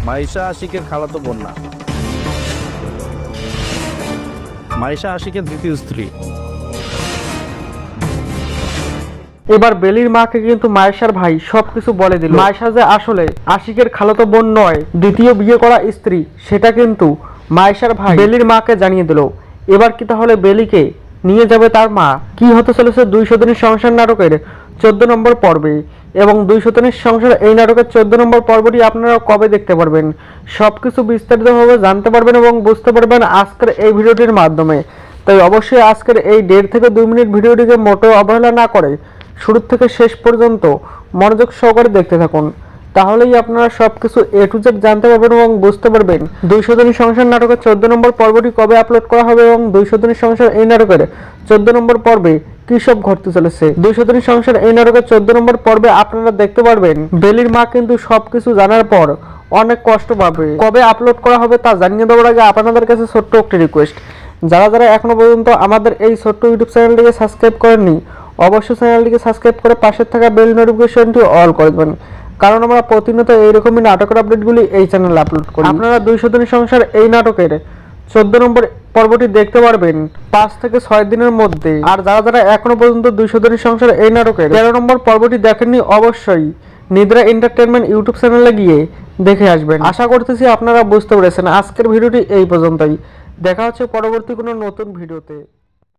মাইশা আশিকের খালাতো বোন না, মাইশা আশিকের দ্বিতীয় স্ত্রী। এবার বেলির মাকে কিন্তু মায়েশার ভাই সবকিছু বলে দিল। মায়েশা যে আসলে আশিকের খালাতো বোন নয়, দ্বিতীয় বিয়ে করা স্ত্রী, সেটা কিন্তু মায়েশার ভাই বেলির মাকে জানিয়ে দিল। এবার কি তাহলে বেলিকে নিয়ে যাবে তার মা? কি হতে চলেছে 200 দিনের সংসার নাটকের 14 নম্বর পর্বে, এবং 200 দিনের সংসার এই নাটকের 14 নম্বর পর্বটি আপনারা কবে দেখতে পারবেন? সবকিছু বিস্তারিতভাবে জানতে পারবেন এবং বুঝতে পারবেন আজকের এই ভিডিওটির মাধ্যমে। তাই অবশ্যই আজকের এই 1.5 থেকে 2 মিনিট ভিডিওটিকে মোটেও অবহেলা না করে শুরু থেকে শেষ পর্যন্ত মনোযোগ সহকারে দেখতে থাকুন। তাহলেই আপনারা সবকিছু A to Z জানতে পারবেন এবং বুঝতে পারবেন 200 দিনের সংসার নাটকের 14 নম্বর পর্বটি কবে আপলোড করা হবে এবং 200 দিনের সংসার এই নাটকের 14 নম্বর পর্বে কি সব ঘটতে চলেছে। 200 দিনের সংসার এই নাটকের 14 নম্বর পর্বে আপনারা দেখতে পারবেন বেলির মা কিন্তু সবকিছু জানার পর অনেক কষ্ট পাবে। কবে আপলোড করা হবে তা জানিয়ে দেওয়ার আগে আপনাদের কাছে ছোট্ট একটি রিকোয়েস্ট, যারা যারা এখনো পর্যন্ত আমাদের এই ছোট্ট ইউটিউব চ্যানেলটিকে সাবস্ক্রাইব করেননি, অবশ্যই চ্যানেলটিকে সাবস্ক্রাইব করে পাশে থাকা বেল নোটিফিকেশনটি অল করে দেবেন, কারণ আমরা প্রতিনিয়ত এইরকমই নাটকের আপডেটগুলি এই চ্যানেলে আপলোড করি। আপনারা 200 দিনের সংসার এই নাটকের 14 নম্বর পর্বটি দেখতে পারবেন 5 থেকে 6 দিনের মধ্যে। আর যারা যারা এখনো পর্যন্ত 200 দিনের সংসার এই নাটকের 13 নম্বর পর্বটি দেখেননি, অবশ্যই নিদ্রা এন্টারটেনমেন্ট ইউটিউব চ্যানেলে গিয়ে দেখে আসবেন। আশা করতেছি আপনারা বুঝতে পেরেছেন। আজকের ভিডিওটি এই পর্যন্তই। দেখা হচ্ছে পরবর্তী কোনো নতুন ভিডিওতে।